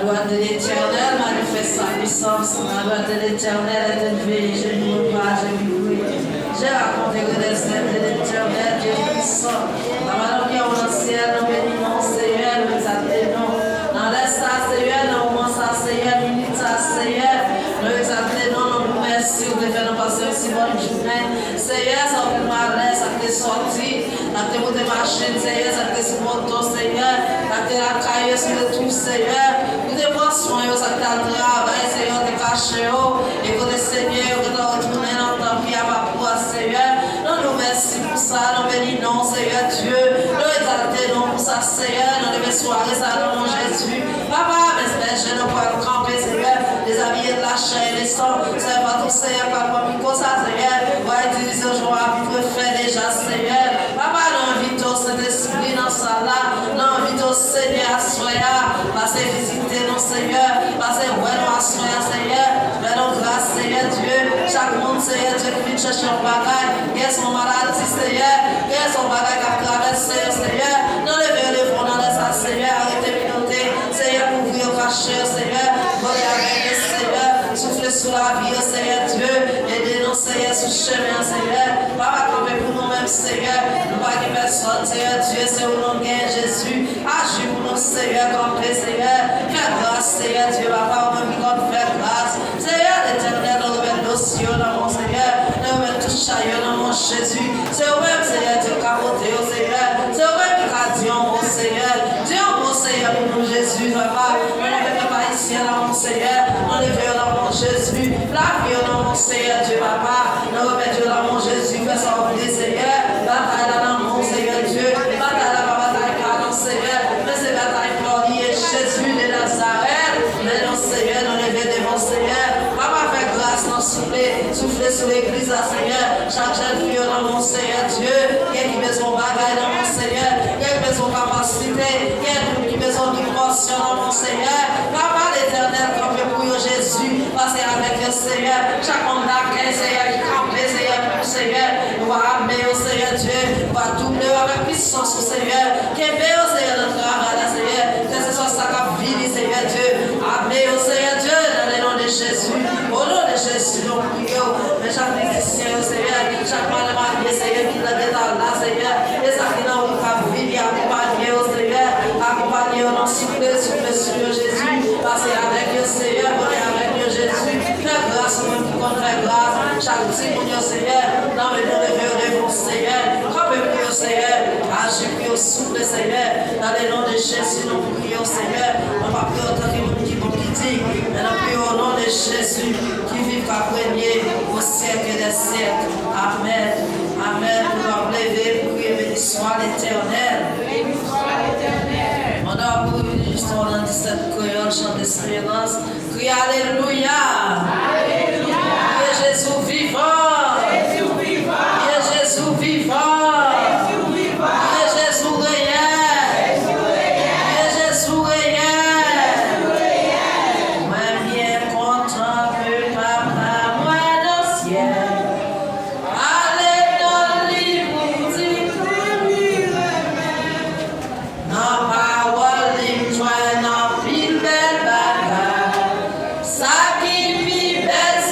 gloire de l'Éternel manifeste sa puissance. La gloire de l'Éternel est élevée. Je ne veux pas, je lui prie. J'ai raconté que les œuvres de l'Éternel, Dieu puissant. La main qui est au ciel, nous bénissons, Seigneur, nous exaltons. Dans l'espace, Seigneur, dans le moment, Seigneur, minute, Seigneur, nous exaltons, nous merci, nous devons passer aussi bonne journée. Seigneur, ça fait mal, ça fait sortir, ça fait monter machine, Seigneur, ça fait moto, Seigneur, ça fait la caille sur le tout, Seigneur. Nous devons soin, ça fait le travail, Seigneur, de cacher, et que le Seigneur, que nous retournons dans ta vie à ma foi, Seigneur. Nous merci pour ça, nous bénissons, Seigneur Dieu. Nous exaltons pour ça, Seigneur. Nous devons soirée, ça, dans mon Jésus. Papa, mes péchés, nous pouvons camper, Seigneur. Les habillés de la chair et les sangs. C'est pas tout, Seigneur, papa, mais comme ça, Seigneur. On va utiliser aujourd'hui à vivre fait déjà, Seigneur. Papa, nous invitons cet esprit dans ça là. Nous invitons, Seigneur, à soya. Passez visiter nos Seigneur. Passez voir nous à soya, Seigneur. Fais-nous grâce, Seigneur Dieu. Chaque monde, Seigneur Dieu, qui vient chercher un bagage. Qu'est-ce son maladie, Seigneur? Qu'est-ce son bagage qui a traversé, Seigneur? Nous levons dans les Seigneur. Arrêtez de noter, Seigneur, ouvrir au cachet, Seigneur. Voyez avec le Seigneur. Soufflez sur la vie, Seigneur Dieu. Aidez-nous, Seigneur, sur le chemin, Seigneur. Pas camper pour nous-mêmes, Seigneur. Nous pas que personne, Seigneur Dieu, c'est où nous gagnons Jésus. Agis pour nous, Seigneur, camper, Seigneur. Fais grâce, Seigneur Dieu, papa, au même temps, fais grâce. Seigneur, l'éternel, nous remettons nos cieux dans mon Seigneur. Nous remettons tout chaillot dans mon Jésus. C'est au même, Seigneur Dieu, capoté, au Seigneur. C'est au même qui a au Seigneur. Dieu, mon Seigneur, pour nous, Jésus, papa. Nous remettons pas ici dans mon Seigneur. Nous remettons dans mon Jésus. La vie dans mon Seigneur, Dieu, papa. Nous remettons dans mon Jésus. Fais ça au Seigneur. Bataille dans mon Seigneur, Dieu. Bataille dans ma bataille, pardon, Seigneur. Mais c'est bataille pour lier Jésus de Nazareth. Mais non, Seigneur, nous levons devant Seigneur. Papa, fais grâce, nous souffler sur l'église, Seigneur. Chaque jeune fille dans mon Seigneur, Dieu. Il y a qui besoin de bagaille dans mon Seigneur. Il y a qui besoin de capacité. Il y a qui besoin de promotion dans mon Seigneur. Papa, l'éternel, campe pour Jésus. Passez avec le Seigneur. Chaque homme d'accueil, Seigneur, qui campe, Seigneur, pour Seigneur. Nous va amener au Seigneur Dieu. Nous va doubler avec puissance au Seigneur. Qui est au Seigneur notre travail, Seigneur. Que ce soit ça qui vit, Seigneur Dieu. Amenez au Seigneur Dieu dans le nom de Jésus. Au nom de Jésus, nous prions. Mais chaque musicien, Seigneur, chaque madame mariée, Seigneur, qui l'a dans là, Seigneur. Et ça qui n'a pas vivre, accompagner au Seigneur. Accompagner au nom souffler sur Jésus. Passez avec le Seigneur, venez avec le Jésus. Fais grâce au même qui compte faire grâce. Chaque petit pour Dieu, Seigneur. Non, mais nous devons devant Seigneur. Rappelez pour le Seigneur. Agis pour le souffle, Seigneur. Dans le nom de Jésus, nous prions, Seigneur. On va prier autant que nous qui dit. Mais nous prions au nom de Jésus qui vit qu'à premier au siècle des siècles. Amen. Amen. Nous allons lever pour prier, béni soit l'Éternel. On a pour l'histoire dans 17 créoles, chant d'espérance. Crie Alléluia. Alléluia. Priez Jésus vivant. Jésus vivant. Priez Jésus vivant. Jésus vivant. Priez Jésus réel. Priez Jésus réel. Moi bien content que papa moi dans le ciel. Allez dans le livre du premier. Non parole libre, non pile belle bagarre. Ça qui vit belle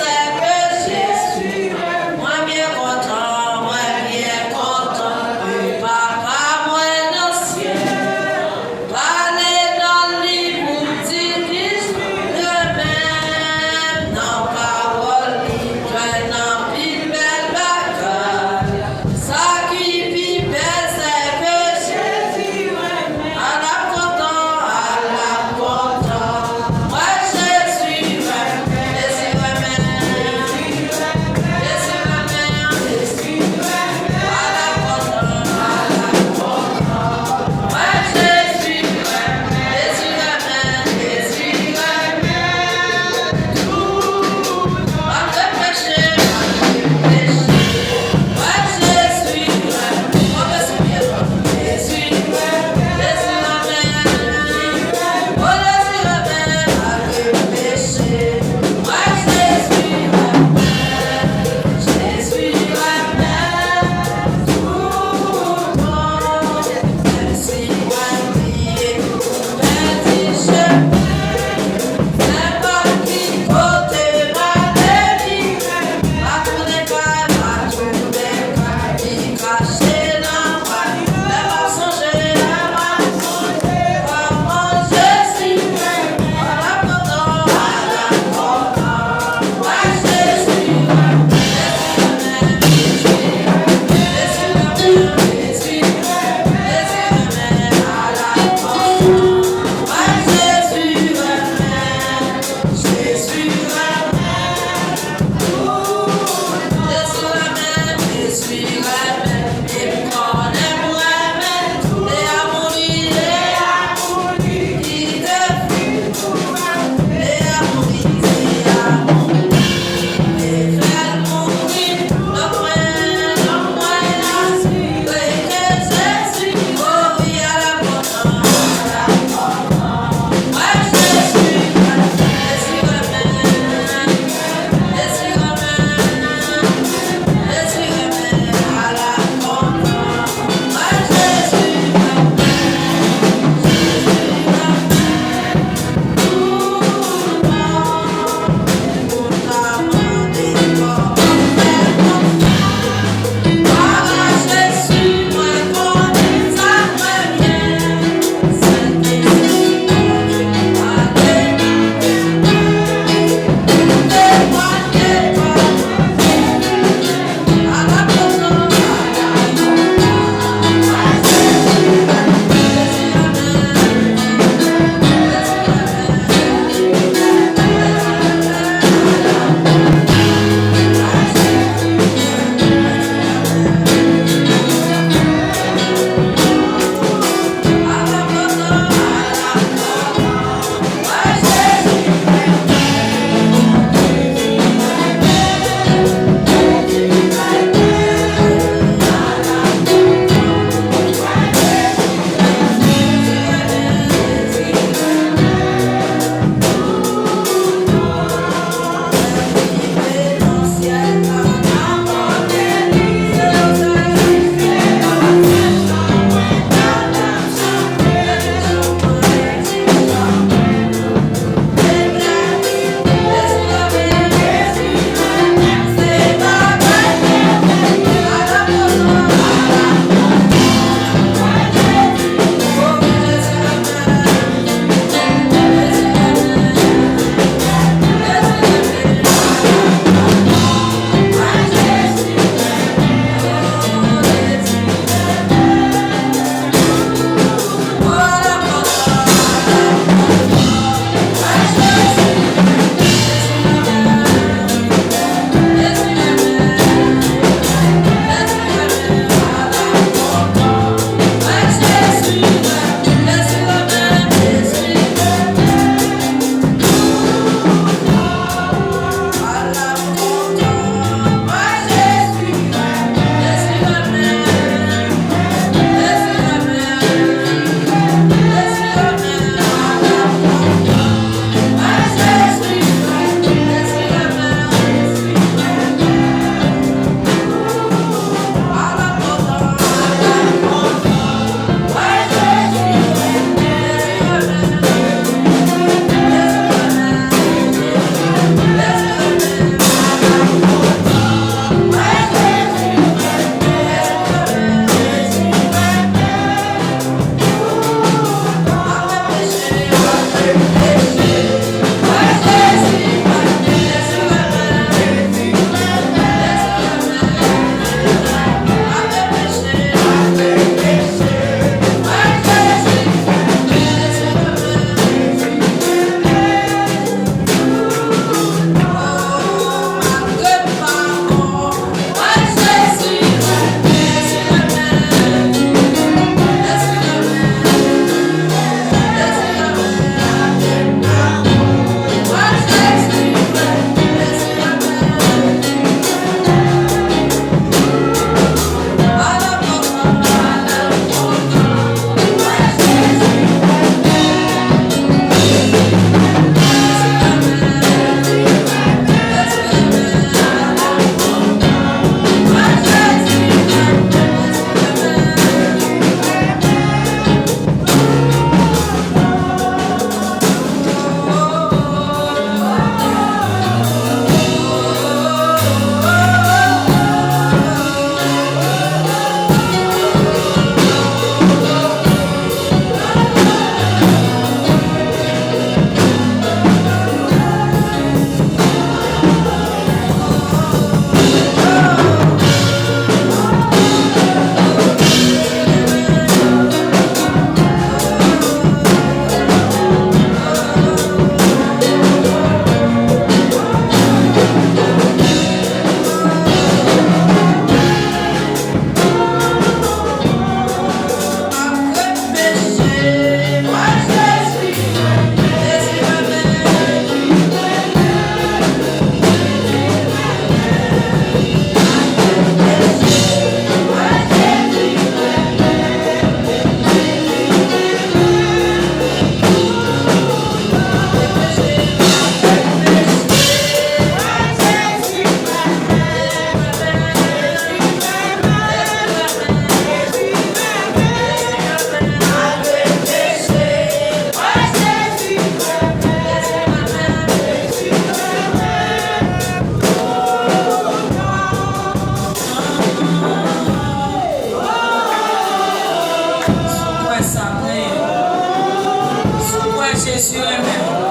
Jésus lui-même.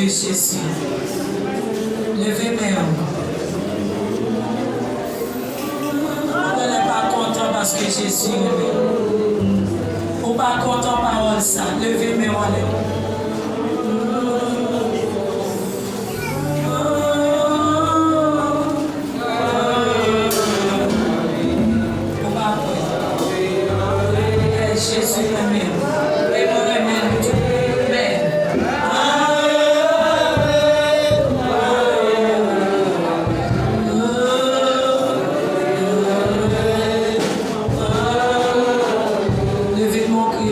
Jésus. Levez mes mains. On n'est pas content parce que Jésus est levé. On n'est pas content par ça. Levez mes mains. Jésus est levé.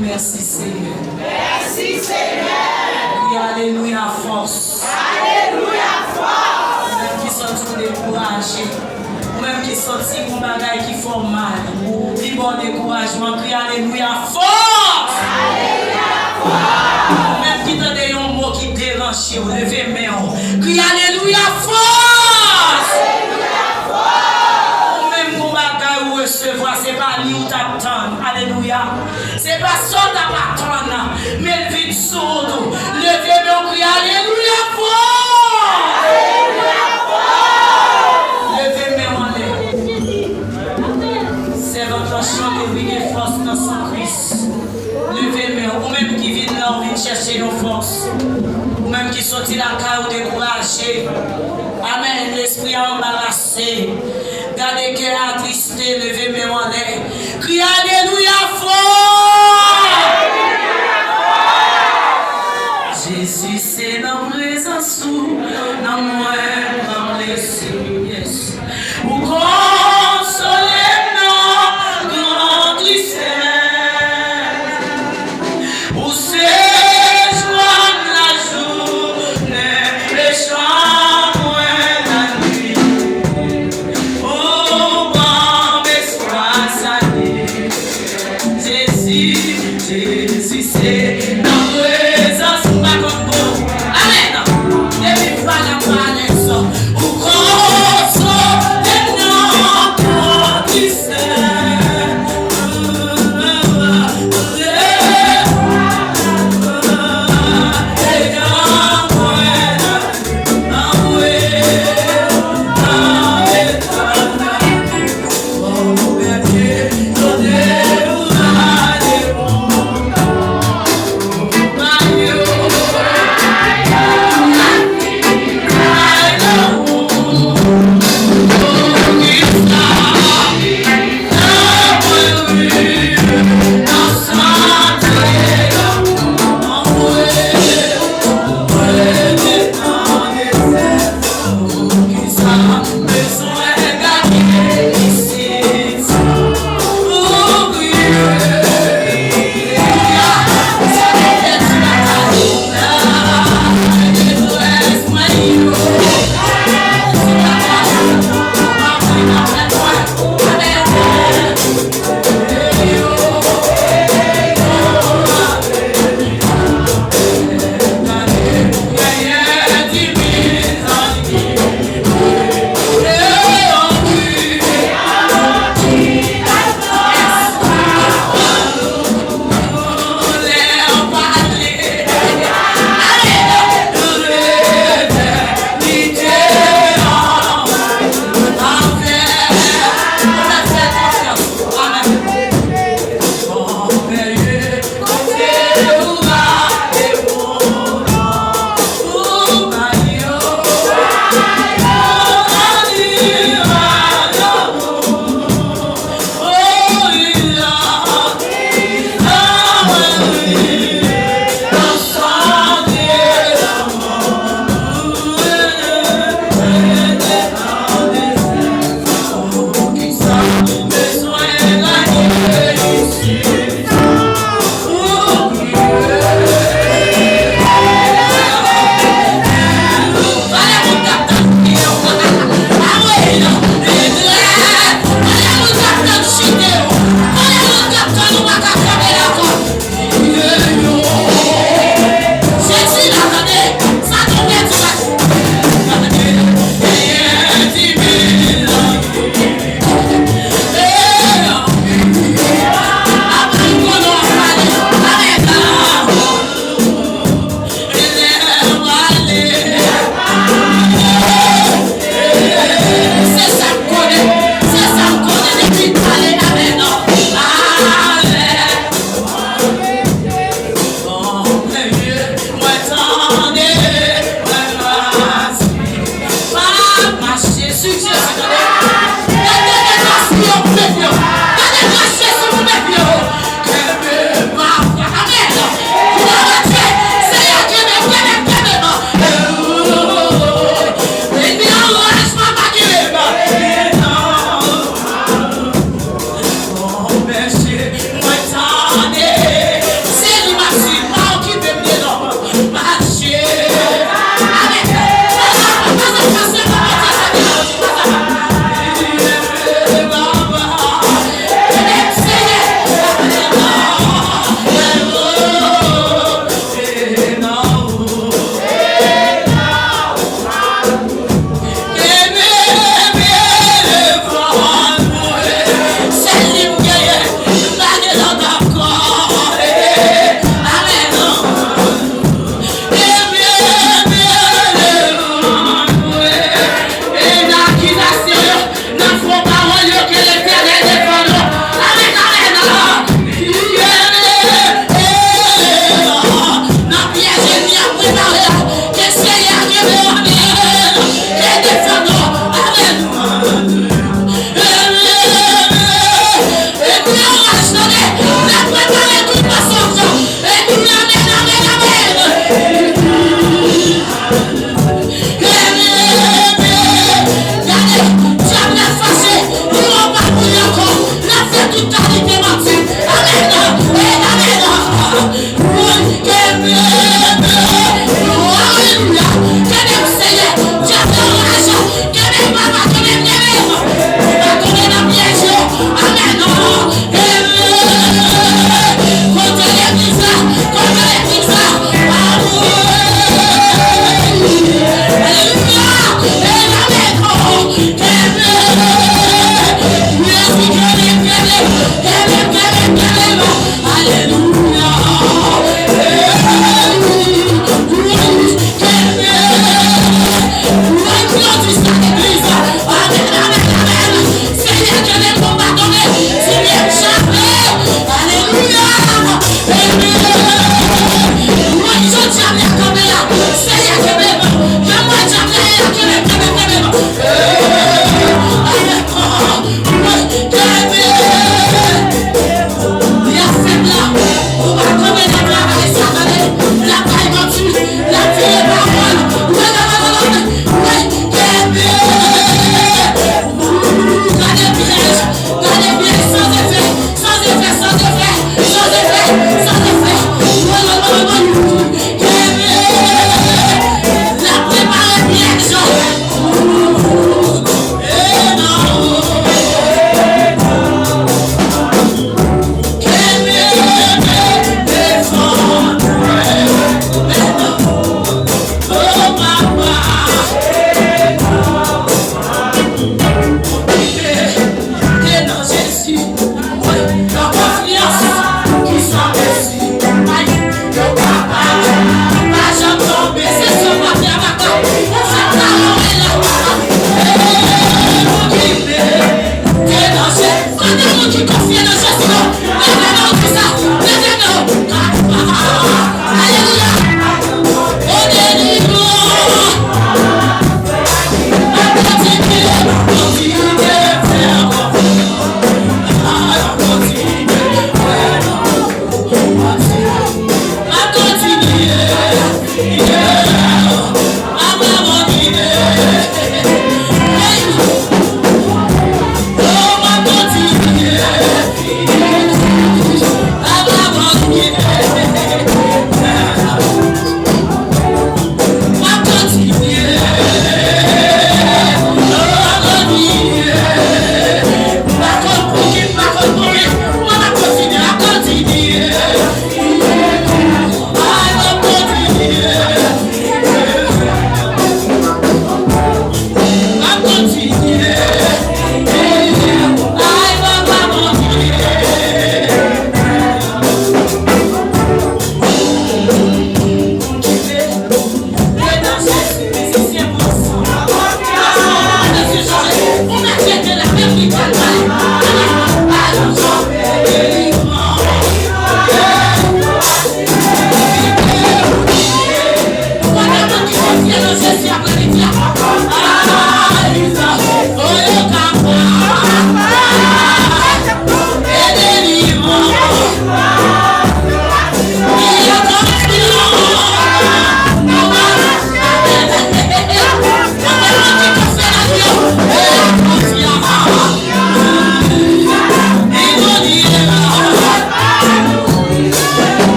Merci Seigneur. Merci Seigneur. Oui, alléluia, force. Alléluia, force. Même qui sont tous découragés. Ou même qui sont si mon bagage qui font mal. Dis bon découragement. Crie alléluia, force. Alléluia, force. Même qui te donne un mot qui dérange. Levez mes mains. Crie alléluia, force. Alléluia, force. Ou même mon bagage ou recevoir. C'est pas lui ou t'attendre. Alléluia. C'est pas ça d'attendre, mais le vide sourd. Levez mon cri, alléluia, force! Alléluia, force! Levez mes mains. C'est votre chant de vie et force dans son Christ. Levez mes mains. Ou même qui viennent là, vient chercher nos forces. Ou même qui sortent la caille ou découragés. Amen. L'esprit embarrassé. Gardez que attristé. Levez mes mains. Crie alléluia, force! Jésus, c'est dans présence ou dans moi, dans les cieux, yes. Ou consoler nos grandes tristesses, ou séjourner la journée, les chants la nuit, au bon espoir s'anime.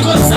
Continue.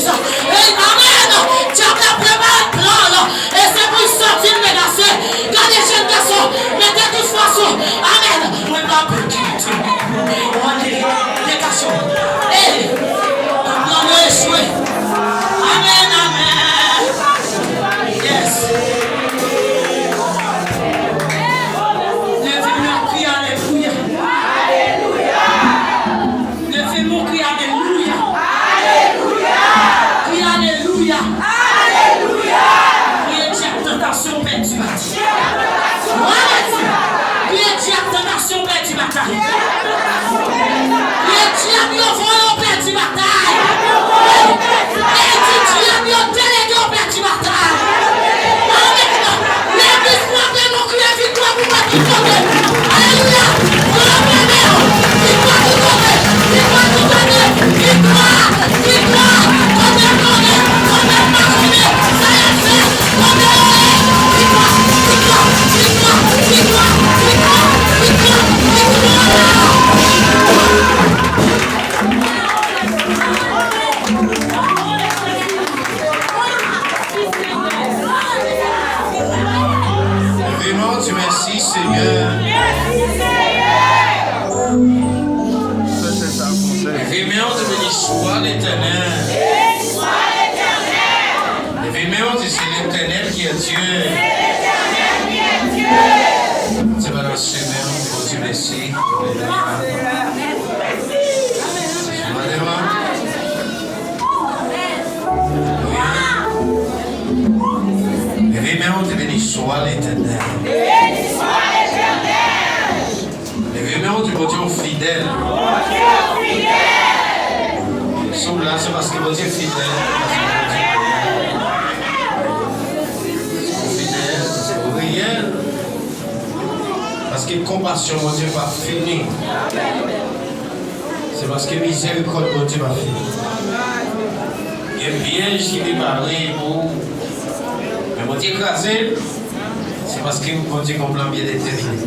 Et amen. Tu as préparé un plan. Et c'est pour sortir de négocier. Quand les jeunes garçons, mais de toute façon, amen. On va pas petit. On va dire, négation. Et, on va échouer. Amen, amen. Yes. Levez-moi, crie alléluia. Levez-moi, crie alléluia. Crie alléluia. Criez Dieu, tentation perdue. Criez Dieu, tentation perdue bataille. Criez Dieu, voyons perdue bataille. Et Dieu, délégué perdue bataille. Amen. L'église proclame mon cri de victoire pour pas tout tomber. Alléluia. Pour la première. Victoire tout tomber. Victoire tout tomber. Victoire. Victoire. Combien tomber. Combien pas tomber. Ça y est fait. Combien victoire. Victoire. Victoire. Victoire. Victoire. Victoire. Vraiment, tu merci Seigneur. Vraiment, tu bénis soit l'Éternel. Vraiment, tu c'est l'Éternel qui est Dieu. Tu vas dans ce même, tu merci. Vraiment, tu bénis soit l'Éternel. Vraiment, tu bon Dieu fidèle. Sous là, c'est parce que bon Dieu est fidèle. Fidèle, c'est réel. Parce que compassion, mon Dieu, va finir. C'est parce que miséricorde, mon Dieu, va finir. Il y a un piège qui est préparé pour. Mais mon Dieu écrasé, c'est parce que mon Dieu comprend bien déterminé.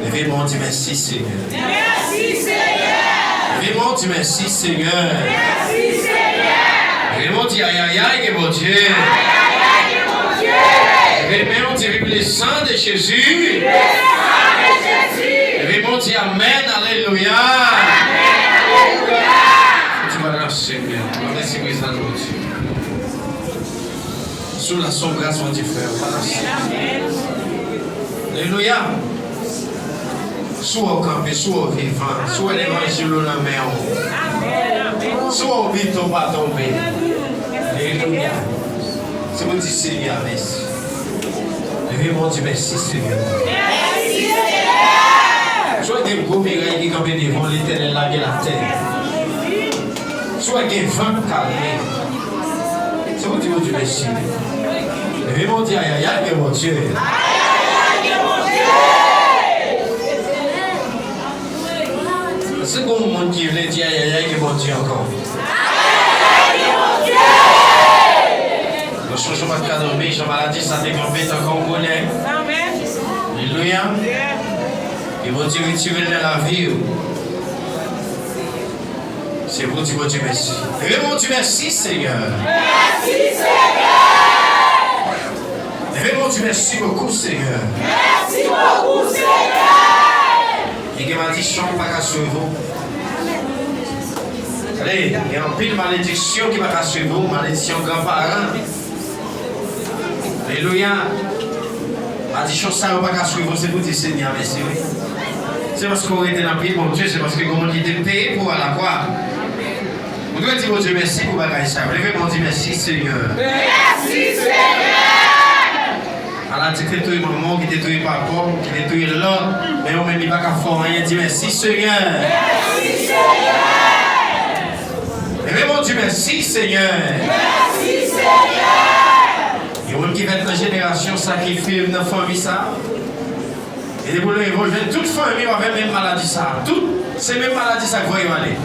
Levez mon Dieu, merci Seigneur. Merci Seigneur. Levez mon Dieu, merci Seigneur. Merci Seigneur. Levez mon Dieu, aïe aïe aïe, mon Dieu. Aïe aïe aïe, mon Dieu. Levez mon Dieu, vive le sang de Jésus. Le sang de Jésus. Levez mon Dieu, amen, alléluia. Amen, alléluia. Tu vas là, Seigneur. Merci pour ça, mon Dieu. Sous la son grâce, mon Dieu, frère. Alléluia. Soit au campé, soit au vivant, soit l'évangile ou la mer. Soit au vite, on va tomber. Alléluia. C'est mon Dieu, Seigneur, merci. Levez mon Dieu, merci, Seigneur. Merci Seigneur. Soit des beaux miracles qui campent devant l'Éternel, la la terre. Soit des vents calmés. C'est mon Dieu, merci. Levez mon Dieu, aïe aïe aïe, mon Dieu. C'est comme mon Dieu, les dieux, aïe aïe aïe, mon Dieu encore. Le changement de cadre, je maladie, ça développe encore on connaît. Alléluia. Et mon Dieu, retirer dans la vie. C'est vous, Dieu, merci. Levez mon Dieu, merci, Seigneur. Merci Seigneur. Levez mon Dieu, merci beaucoup, Seigneur. Merci beaucoup Seigneur. Il y a une malédiction qui va suivre vous. Allez, il y a une pile malédiction qui va suivre vous, malédiction grands-parents. Alléluia. Malédiction ça ne va pas suivre vous, c'est pour dire Seigneur, merci. C'est parce qu'on était dans le pays, mon Dieu, c'est parce que comment il était payé pour la croix. Vous devez dire, mon Dieu, merci pour bagaille ça. Levez mon Dieu, merci Seigneur. Merci Seigneur. Alors, tu t'es maman, qui t'es tué papa, qui t'es tué l'autre, mais on ne met pas qu'à faire rien, dis merci Seigneur. Merci Seigneur. Levez mon Dieu, merci Seigneur. Merci Seigneur. Il y a qui va être la génération sacrifiée dans la famille ça. Et pour le rejoindre toute famille avec même maladie ça. Toutes ces mêmes maladies ça que vous aller.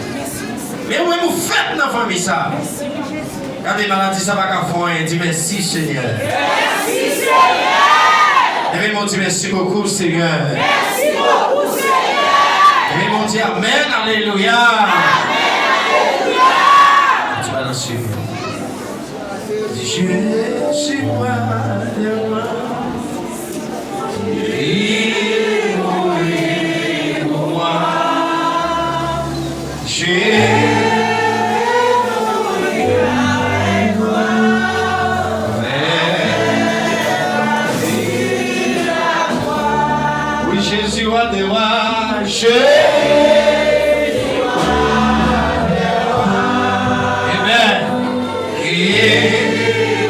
Mais vous faites dans la famille ça. Quand les maladies ça va qu'à faire, dis merci Seigneur. Merci Seigneur. Levez mon Dieu, merci beaucoup Seigneur. Merci beaucoup Seigneur. Levez mon Dieu, amen, alléluia. Amen, alléluia. Tu vas dans suivre. Jésus, moi, de moi. Il mourit pour moi. Oui, Jésus, roi de moi. Amen. Il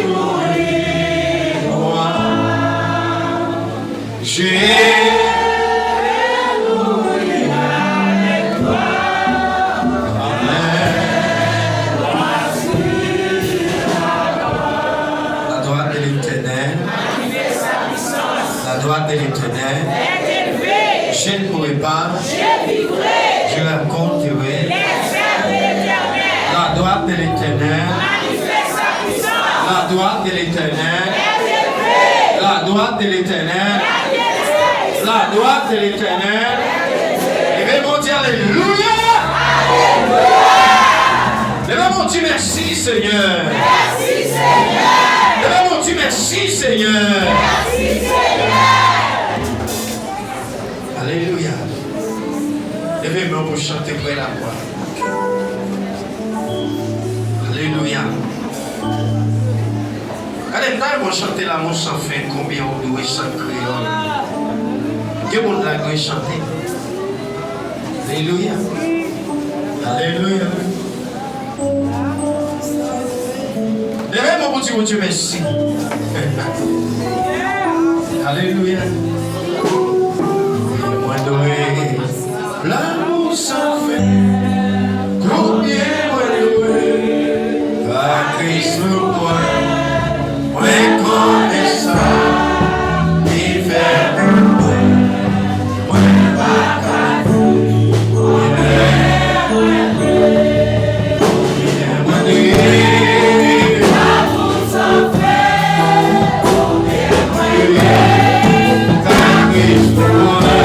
mourit pour moi. La droite de l'Éternel, je ne pourrai pas, je raconterai la droite de l'Éternel, la droite de l'Éternel, la droite de l'Éternel, la droite de l'Éternel. Et bien, mon Dieu, alléluia! Et bien, mon Dieu, merci Seigneur. Merci Seigneur. Et bien, mon Dieu, merci Seigneur. Merci Seigneur. Alléluia. Levez-moi pour chanter près la voix. Alléluia. Quand les temps vont chanter l'amour sans fin, combien on doit sans créole. Que monde la doit chanter. Alléluia. Alléluia. Levez-moi pour dire Dieu merci. Alléluia. Moi doué, l'amour sans fin, combien moi doué, à Christ le point, moi connaissant, il fait pour moi, moi pas qu'à lui, moi doué, l'amour sans fin, combien moi doué, à Christ le point.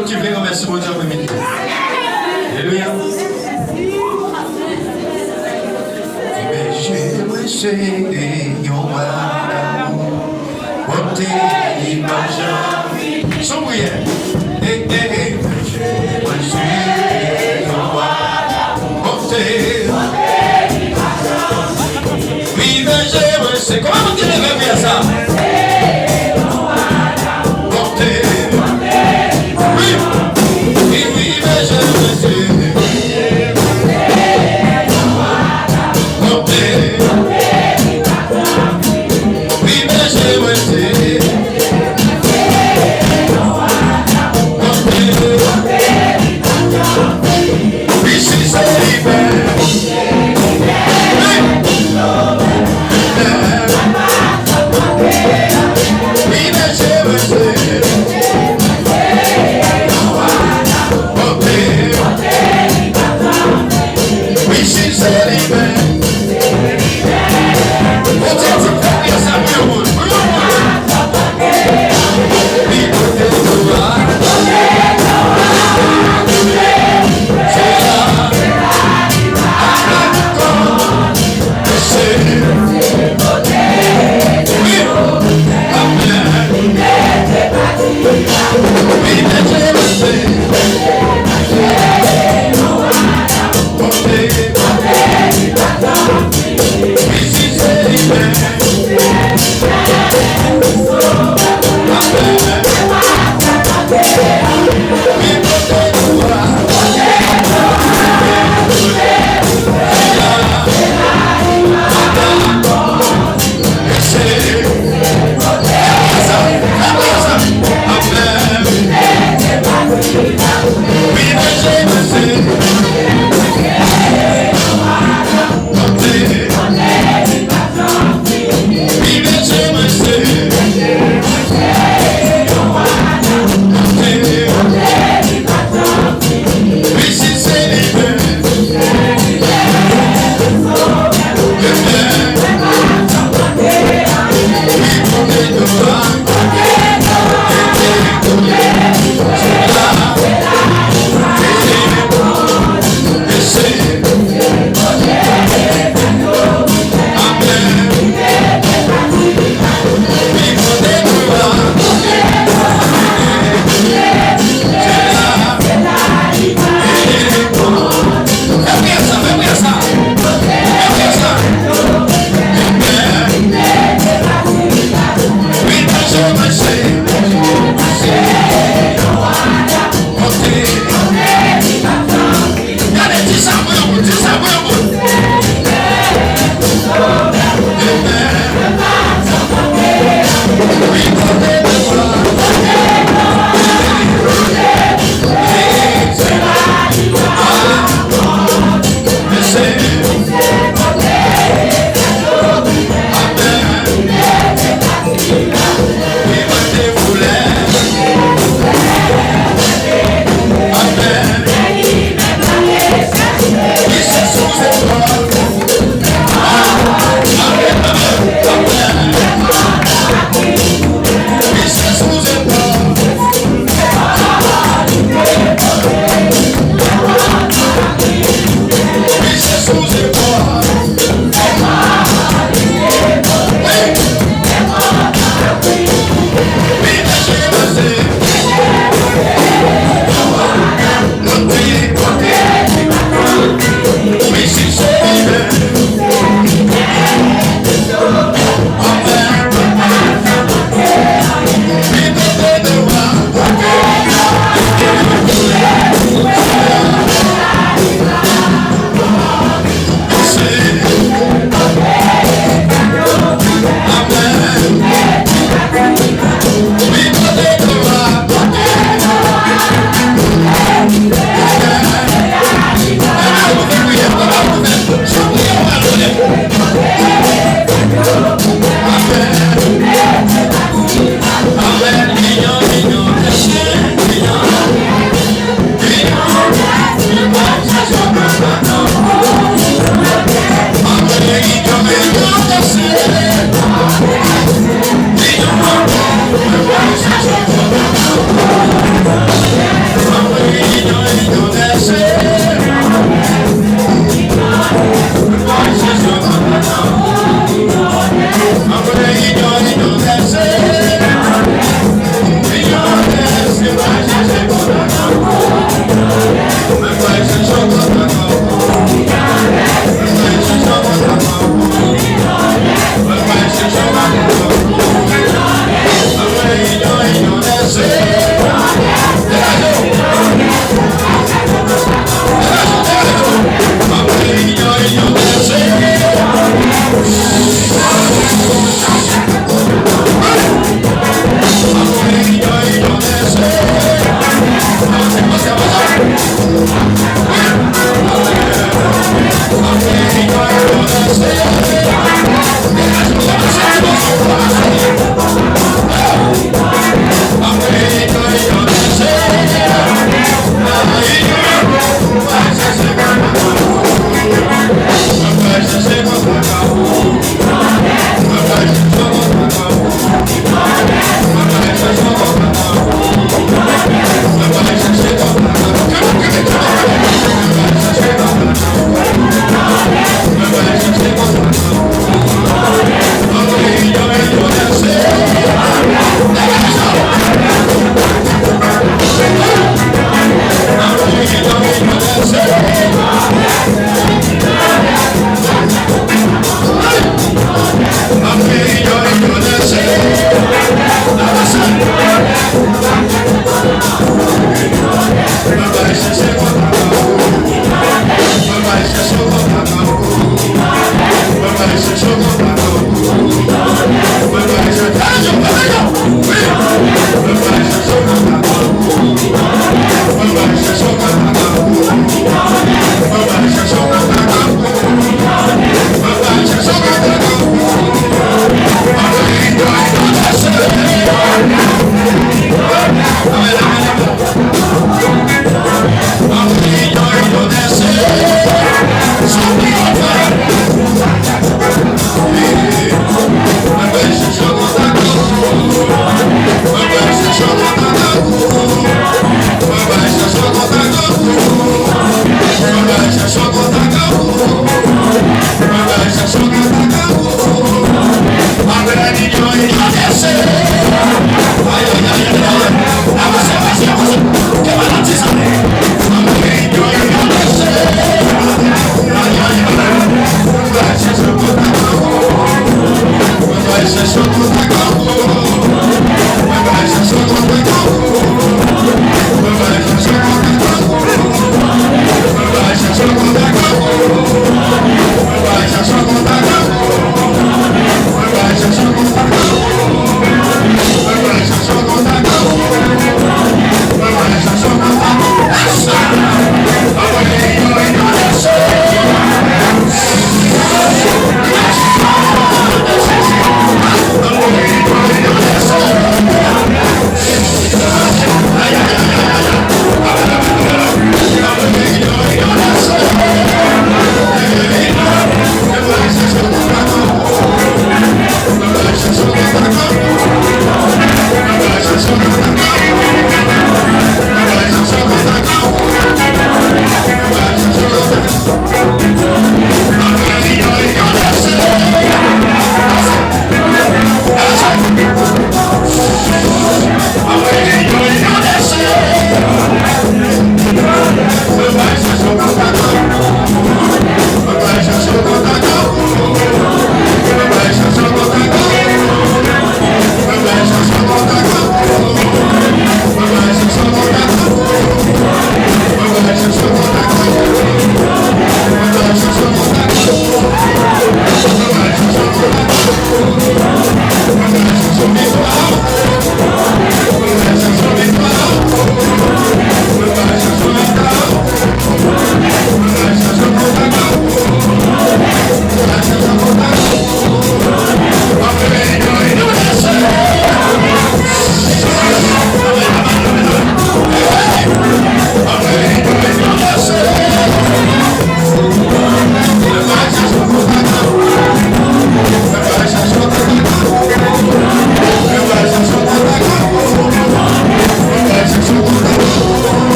l'autre qui veut remercier mon Dieu après-midi. Alléluia. J'aimerais essayer yon porter l'image. Son prière. J'aimerais essayer yon porter. Oui, mais j'aimerais essayer. Comment vous dites bien ça? Porter. Oui, oui, mais j'aimerais essayer. Oui, mais j'aimerais essayer.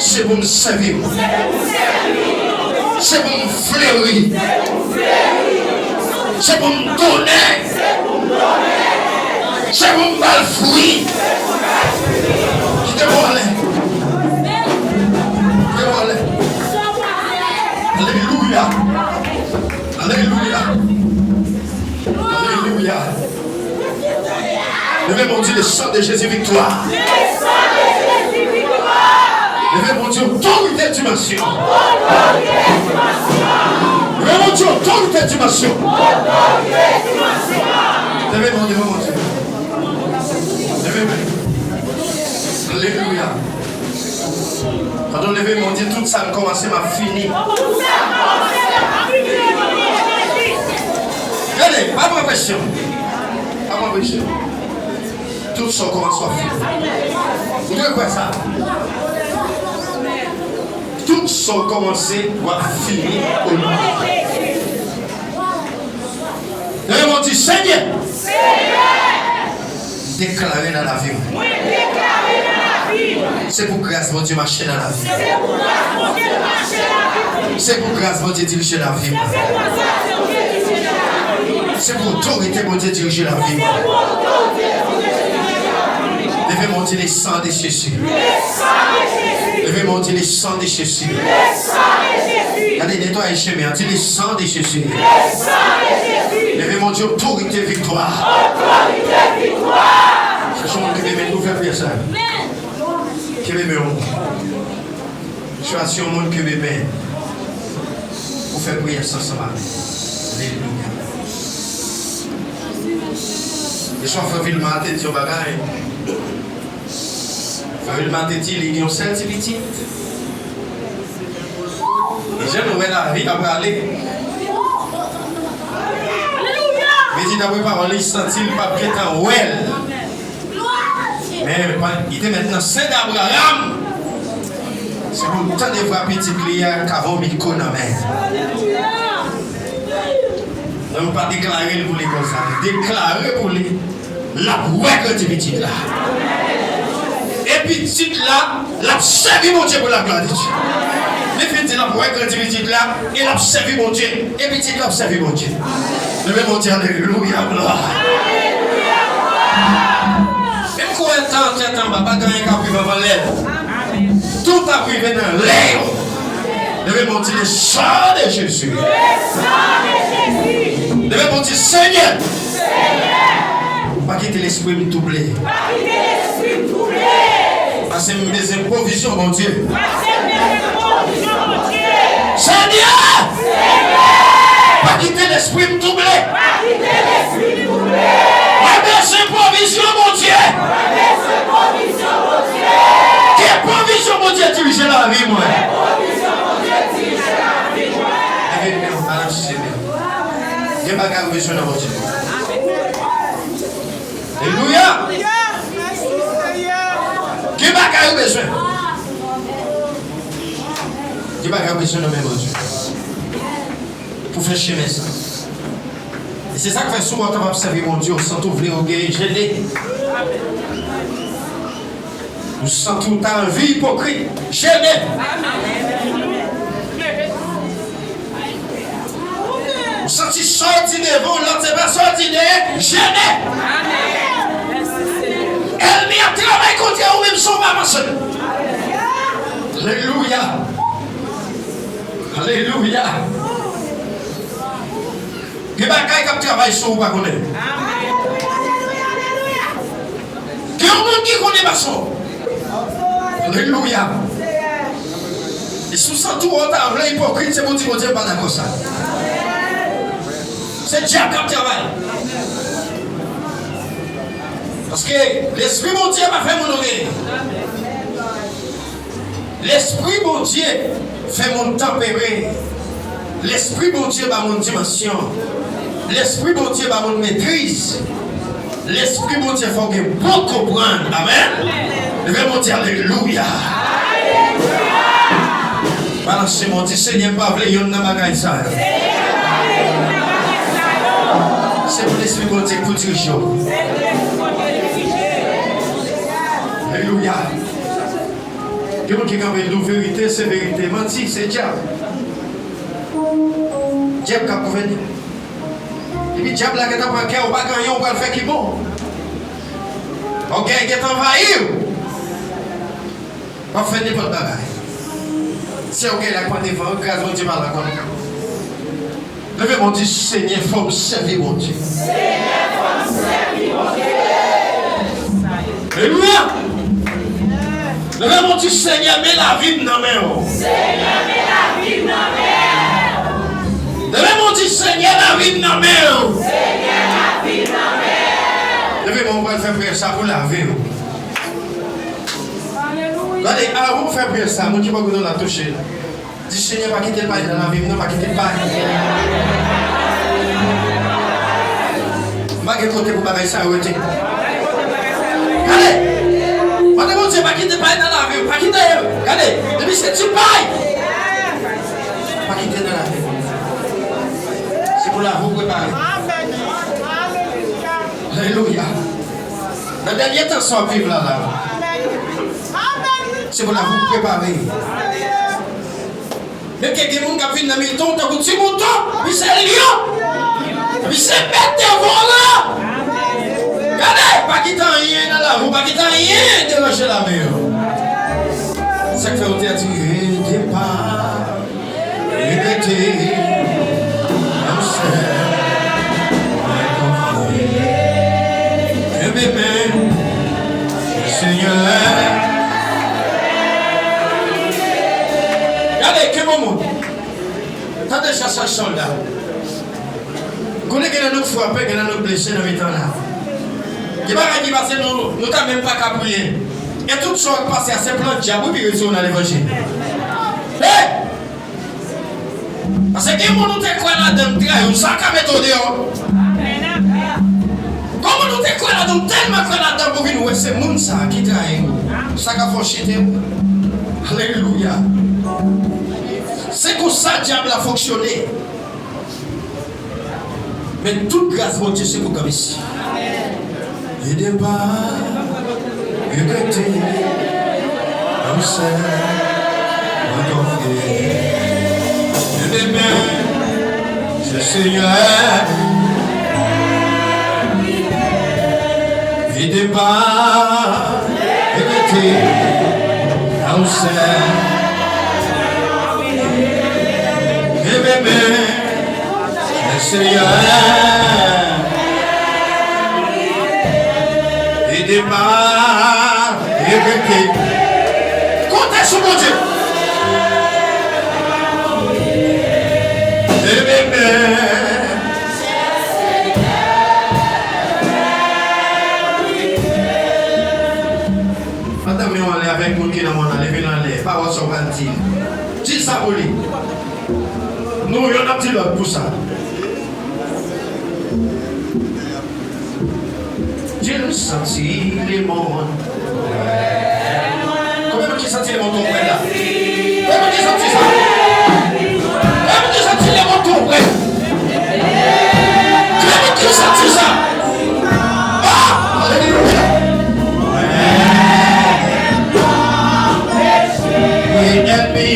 C'est pour me servir. C'est pour me fleurir. C'est pour me donner. C'est pour me mal fruit. Qui te voit aller? Qui te voit aller? Alléluia. Alléluia. Alléluia. Levez mon Dieu le sang de Jésus victoire. Levez mon Dieu autorité dimension. Levez mon Dieu autorité dimension. Levez mon Dieu, mon Dieu. Levez-moi. Alléluia. Quand on levez mon Dieu, tout ça a commencé, m'a fini. Regardez, pas ma question. Pas ma question. Tout ça commence à finir. Vous devez quoi ça? Tout ça a commencé à finir au nom. Levez mon Dieu, Seigneur. Déclaré dans la vie. C'est pour grâce, mon Dieu, marcher dans la vie. C'est pour grâce, mon Dieu, diriger la vie. C'est pour autorité, mon Dieu, diriger la vie. Levez mon Dieu, les sangs de Jésus. Levez mon Dieu, les sangs de Jésus. Allez, nettoyez chez moi, dis les sangs de Jésus. Levez mon Dieu, autorité, victoire. C'est mon qui m'aime, nous faire prier ça. Qui m'aime, choisis un monde qui m'aime. Pour faire prier ça ensemble. Alléluia. Et soit Faville m'a dit au bagage. Faville m'a dit il y a un seul petit. Et je nous la vie après aller. Mais il d'après parole, il sentit le papier en well. Mais il était maintenant Saint d'Abraham. C'est pour le temps de voir petit client qu'avant il connaît. ne pas déclarer pour les comme ça. Déclarer pour les la ouais que tu petit là. Et petit là, la servi mon Dieu pour la gloire de Dieu. Les petits là, ouais que tu petit là, et la servi mon Dieu. Et petit là, servi mon Dieu. Je vais monter alléluia, gloire. Même quand on est en bas, pas gagner qu'à priver dans l'air. Tout a privé dans l'air. Je vais monter le sang de Jésus. Je vais monter Seigneur. Pas quitter l'esprit me doubler. Parce que mes improvisions, mon Dieu. Seigneur. Pas quitter l'esprit me doubler. Mes improvisions, mon Dieu. Quelle provision, mon Dieu, diriger la vie, moi. Il n'y a pas de besoin de mon Dieu. Alléluia. Qui n'a pas besoin? Qui n'a pas besoin de mon Dieu? Pour faire chemin ça. Et c'est ça que fait souvent quand on observe mon Dieu, on sent ouvrir au gué gelé. On sent tout le temps vie hypocrite, gelé. On sent sorti de vous, l'autre c'est pas sorti de gelé. Elle m'y a travaillé contre vous même son maman seul. Alléluia. Alléluia. Qui va travailler sur vous, pas connaître. Qui est un monde qui connaît pas ça. Alléluia. Et sous ça tout on a vrai hypocrite, c'est mon Dieu pas d'accord ça. C'est Dieu qui travaille. Parce que l'esprit mon Dieu m'a fait mon oreille. L'esprit mon Dieu fait mon tempéré. L'esprit mon Dieu m'a mon dimension. L'esprit mon Dieu m'a mon maîtrise. L'esprit mon Dieu faut que bon comprendre. Amen. Je vais monter alléluia. Balancez mon Dieu, Seigneur, pas vrai, yon n'a pas ça. C'est pour l'esprit mon Dieu pour diriger. Alléluia. Quelqu'un qui a une vérité, c'est vérité. Menti, c'est diable. Diable qui a venir. Et puis diable là qui est en cœur, on va gagner, on va le faire qui bon. Ok, qui est envahi. On va faire n'importe quoi. Si ok, la pointe est devant, grâce mon Dieu par la comme. Levez mon Dieu, Seigneur, il faut me servir mon Dieu. Seigneur, il faut me servir mon Dieu. Alléluia. Levez mon Dieu, Seigneur, mets la vie dans mes mains. Seigneur, mets la vie dans mes mains. Levez mon Dieu, Seigneur, la vie dans mes mains. Seigneur, la vie dans mes mains. Levez mon bras, faire prier ça pour la vie. Regardez, avant de faire prier ça, mon Dieu va vous la toucher. Dis Seigneur, pas quitter le paille dans la vie, non, pas quitter le paille. Je vais côté pour bagaille ça, arrêtez. Regardez. Madame mon Dieu, pas quitter le paille dans la vie, pas quitter. Regardez, depuis c'est tu paille. Pas quitter dans la vie. C'est pour la vous préparer. Alléluia. La dernière temps, ça va vivre là. C'est pour la vous préparer. Mais quelqu'un qui vient dans le temps, tu as un petit mouton, puis c'est lion, puis c'est bête de vol. Regardez, pas quitter rien dans la roue, pas quitter rien déranger la mer. Ça fait au théâtre, départ, répétez, Seigneur. Regardez, quel moment. T'as déjà ça soldat. Vous connaissez que nous frappés, que nous blessés dans le temps là. Il va dire parce que nous n'avons même pas qu'à prier. Et tout ça qui passe à ces plans de diable, puis retourne à l'évangile. Parce que si nous te croyons là-dedans, nous sommes qu'à mettre au dehors. Comment nous te croyons là-dedans, tellement croyons là-dedans pour nous, c'est le monde qui trahit. Ça qui a fonctionné. Alléluia. C'est comme ça que le diable a fonctionné. Mais toute grâce, mon Dieu, c'est pour comme ici. Aidez pas, regrettez, comme ça, confier. Aidez bien, c'est le Seigneur. Aidez pas, regrettez, comme ça. Aidez bien, c'est le Seigneur. Et démarre et répète. Comptez sur mon Dieu. Et bébé. Madame, on est avec mon qui dans mon allée, venez aller. Pas voir son ventil. Dis ça pour lui. Nous, on a un petit lot pour ça. J'ai senti les mondes. Combien de senti les mondes là? Combien de senti ça? Combien de senti les mondes près? Combien de senti ça? Ah! Alléluia! Oui, ennemi.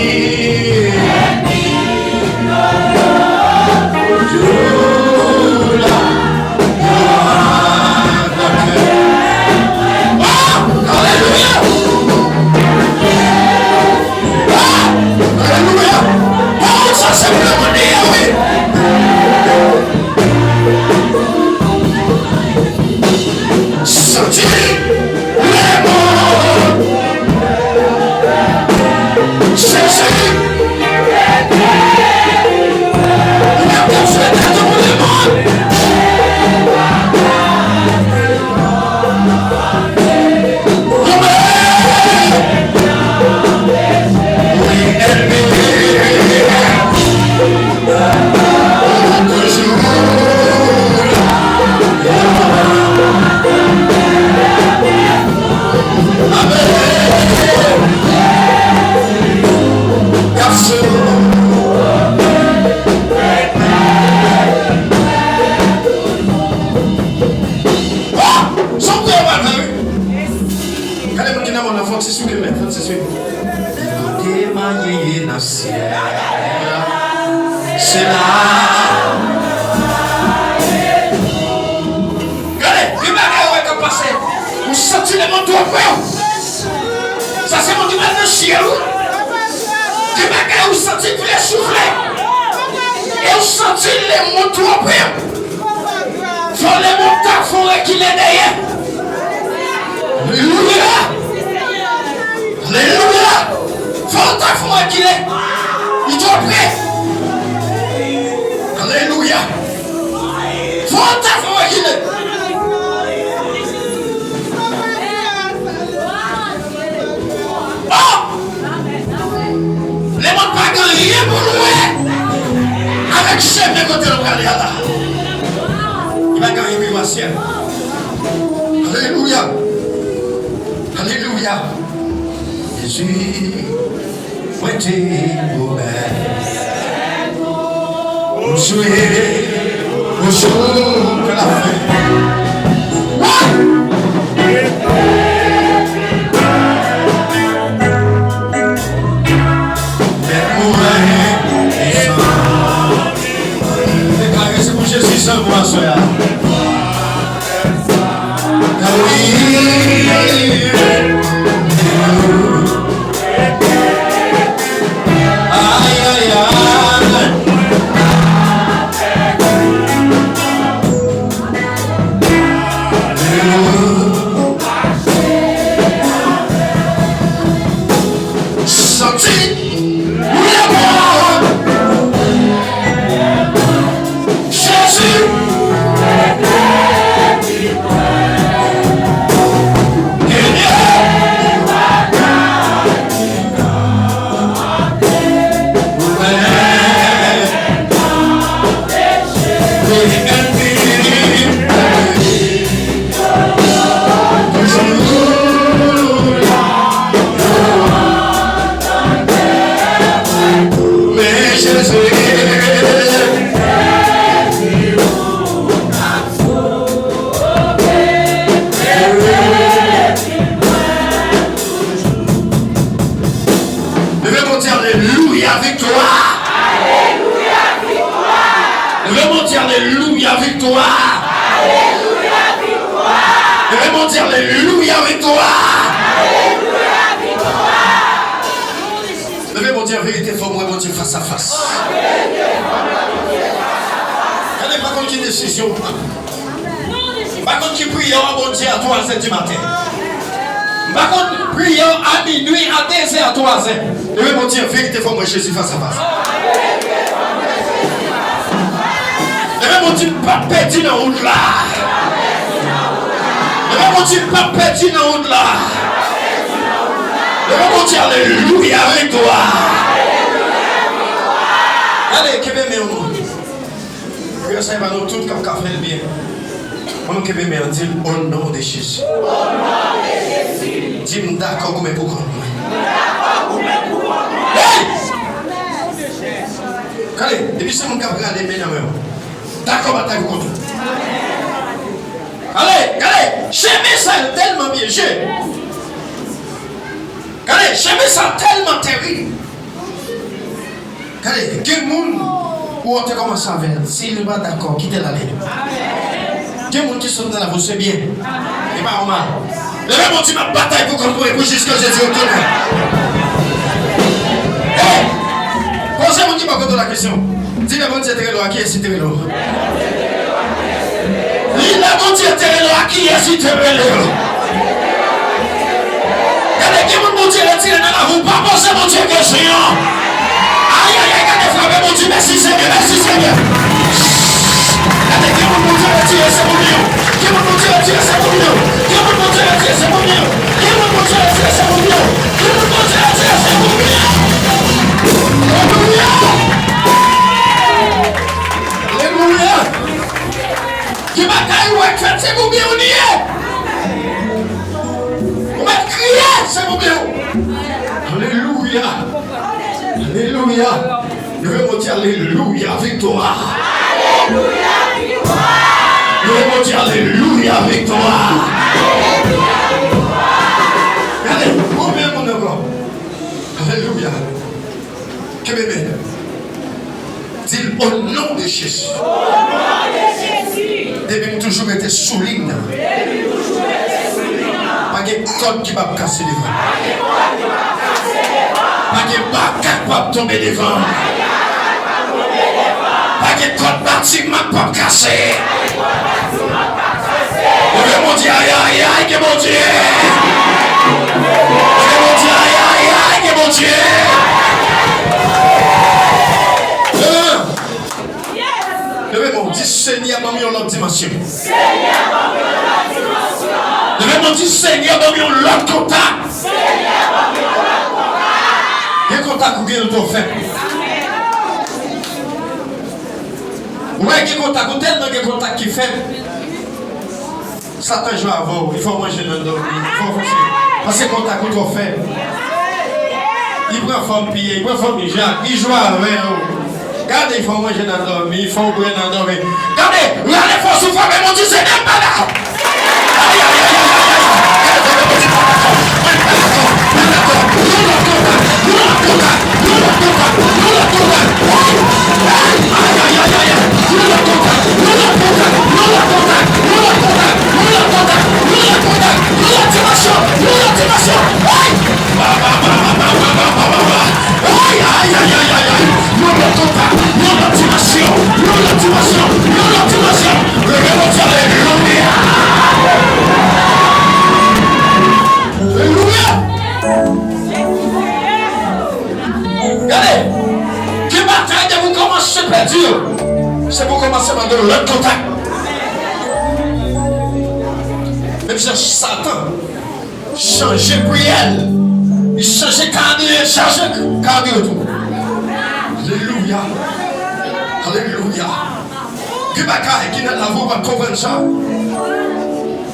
C'est là. Regardez, il va y passer. Vous sentez les montants après. Ça c'est mon dimanche de ciel. Il va y vous sentez tous les soufflets. Et vous sentez les montants après. Faut les montants, faut qu'il est derrière. Alléluia. Alléluia. Faut qu'il est. Il est prêt. Alléluia. Faut qu'il est. Oh! Les mots pas rien pour nous. Avec chef de côté de là. Il va gagner vivre au ciel. Alléluia. Alléluia. Jésus. Pointé au Vous jouez au jour de la fin. Déclarez c'est pour Jésus seulement, soya. Yeah. victoire. Alléluia, victoire. Devez-moi dire Alléluia, victoire. Alléluia, victoire. Devez-moi dire vérité, faut moi dire face à face. Regardez pas contre qui décision. Par contre qui prie à bon Dieu à 3h du matin. Par contre prière à minuit, à 2h, à 3h. Devez-moi dire vérité, faut moi Jésus face à face. Devez-moi dire pas perdu dans la route là. Devez-moi dire pas perdu dans la route là. Devez-moi dire Alléluia avec toi. Allez, que bien nous. Que ça va nous tous comme café le bien. On nous que bien dire au nom de Jésus. Au nom de Jésus. Dis-moi d'accord mais pour comprendre. Hey! Allez, depuis ce mon cap regarder bien dans moi. D'accord, bataille pour contre. Allez, j'aimais ça tellement bien, Regardez, j'aimais ça tellement terrible. Regardez, quel monde où on te commence à faire, s'il n'est pas d'accord, quittez la ligne. Quel monde qui sont dans la voie, c'est bien. C'est pas normal. Levez mon Dieu, ma bataille pour comprendre, pour jusqu'à Jésus au tournoi. Hey! Posez-moi qui m'a posé la question. Dis-le mon Dieu, qui est cité l'eau? Dis-le mon Dieu, qui est cité l'eau? Regardez, qui mon Dieu retiré dans la roue, pas poser mon Dieu question. Aïe, regardez, frappez mon Dieu, merci Seigneur, merci Seigneur. Regardez, qui mon Dieu retiré, c'est mon Dieu. Qui mon Dieu retiré, c'est mon Dieu. Qui mon Dieu retiré, c'est mon Dieu. Qui mon Dieu retiré, c'est mon Dieu. Qui mon Dieu retiré, c'est mon Dieu. Alléluia. Alléluia. Qui m'a caillou et fait, c'est mon Dieu, on y est. On m'a crié, c'est mon Dieu. Alléluia. Alléluia. Je vais me dire Alléluia, victoire. Alléluia, victoire. Je vais me dire Alléluia, victoire. Alléluia, victoire. Allez, combien mon encore? Alléluia. Que bébé. Dis au nom de Jésus. Au nom de Jésus. Depuis toujours été souligne. Pas de code qui va casser devant. Pas de bac qui va tomber devant. Pas de code bâtiment qui va casser. Levez mon Dieu, aïe, aïe, aïe, que mon Dieu. Levez mon Dieu, aïe, aïe, aïe, que mon Dieu. Levez mon Dieu, Seigneur, m'a mis en l'autre dimension. Levez mon Dieu, Seigneur, m'a mis en l'autre contact. Quel contact vous avez tout fait? Vous voyez quel contact, vous tellement de contact qui fait. Satan joue avant, il faut manger dans le dos. Il faut faire. Parce que contact vous trop fait. Il prend forme pied, il prend forme Jacques, il joue avec vous. Regardez, il faut manger dans le dormir, il faut boire dans le dormir. Regardez, regardez, il faut souffrir, mais mon Dieu, c'est même pas là. Aïe, aïe, aïe, c'est pour commencer à donner l'autre contact. Même si Satan changeait prière, il changeait cardio, tout. Alléluia. Alléluia. Que bagaille qui n'a la voix pas comprendre ça.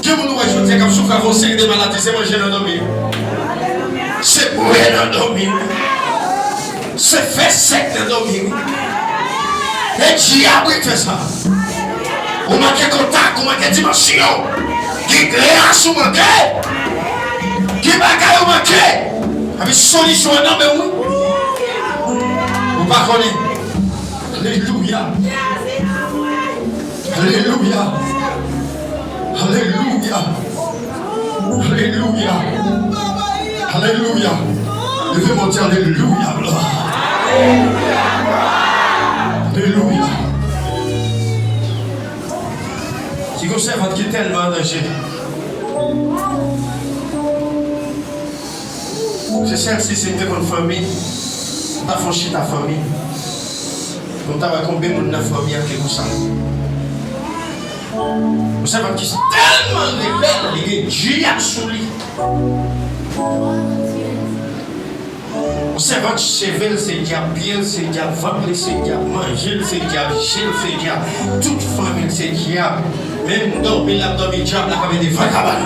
Que vous nous voyez, je dis comme souffrir vos séries de maladies, c'est manger dans le c'est mourir dans le c'est faire sec dans le et diable fait ça. Vous manquez contact, vous manquez dimension. Qui grâce vous manquez. Qui bagaille vous manquez. Avec solution, non mais oui. Vous ne connaissez pas. Alléluia. Alléluia. Alléluia. Alléluia. Alléluia. Levez-moi dire Alléluia. Alléluia. Si vous savez qui est tellement en danger, c'est celle-ci, c'était une famille. Tu as franchi ta famille. Comme tu as combien de monde dans la famille avec ça. Vous savez qui est tellement rebelle, il est Dieu sous lui. Vous savez que c'est diable, c'est diable, c'est diable, c'est diable, manger, c'est diable, c'est diable, toute famille, c'est diable. Même dormir là, dormir diable, là, comme des vagabonds.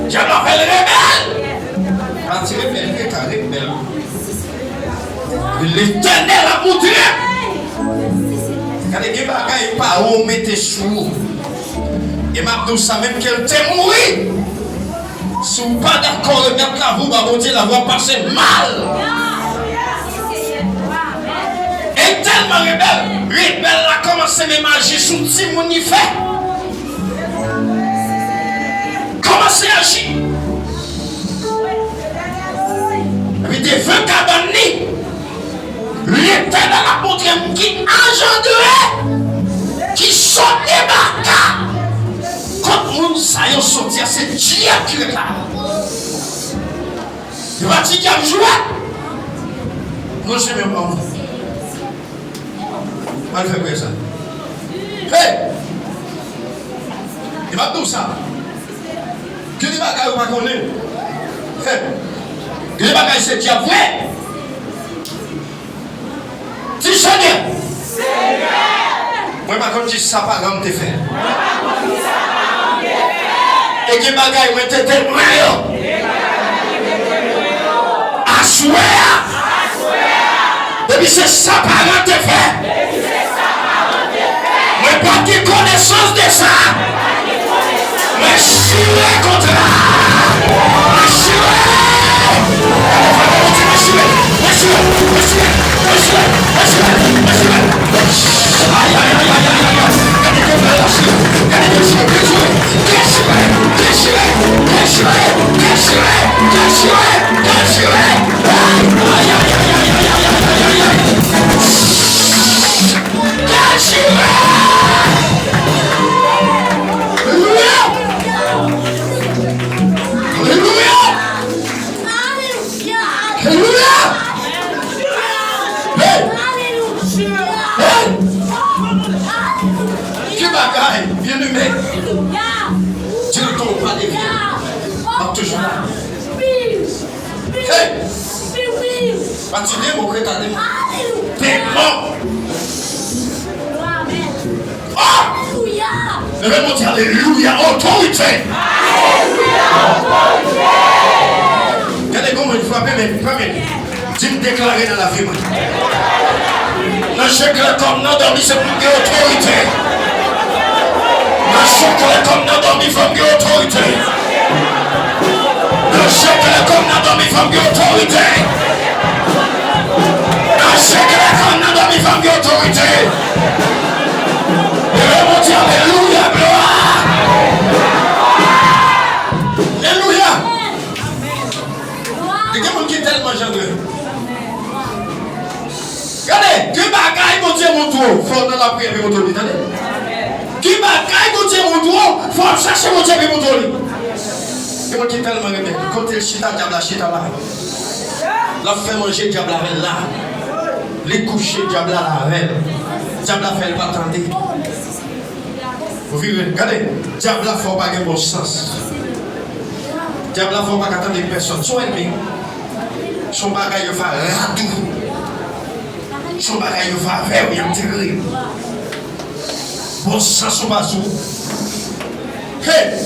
Diable appelle rebelle. Quand tu es rebelle, tu es rebelle. L'Éternel a montré. Quand les bagailles pas où mettez sous. Et m'a dit ça même qu'elle t'est mouru. Si vous pas d'accord de mettre la voix, bon Dieu, la voix passer mal. Et tellement rebelle a commencé à m'imaginer sous petit mon y fait. Commencez à agir. Avec des vœux cabani. L'Éternel a montré qui engendrait, qui sort des barcas. Quand on s'est sorti, c'est Dieu qui réclame. Il va dire qu'il a joué. Non, c'est même pas. Mal fait quoi ça? Hey! Il va tout ça. Que les bagailles ou pas connaître? Hey! Que les bagailles c'est Dieu vrai? Si Seigneur! Moi, par contre, je sais pas comment te faire. Et que bagaille, moi, te témoin. Assoir! Depuis c'est ça, par comment te faire. Moi, pas de connaissance de ça. Mais je suis contre là. Je suis Alléluia, autorité. Regardez comment il frappe, mais tu me déclarer dans la vie. Le secret comme nous dormi, c'est pour une autorité. Le secret comme nous dormi, il faut une autorité. Le secret comme nous dormi, il faut une autorité. Le secret comme nous dormi, il faut une autorité. Alléluia, gloire. Alléluia. Il y a quelqu'un qui est tellement gentil. Regardez, qui bagaille mon Dieu mon tour, faut dans la prière mon tour. Qui bagaille mon Dieu mon tour, faut chercher mon Dieu mon tour. Et moi qui est tellement gentil, côté le chita, diable la chita là. La fait manger diable la reine là. Les coucher diable la reine. Diable la fait pas attendre. Vous vivez, regardez, diable ne faut pas avoir bon sens. Diable ne faut pas attendre les personnes. Son ennemi, son bagage il va radou. Son bagage il va vers, il est terrible. Bon sens, son bazou. Hey!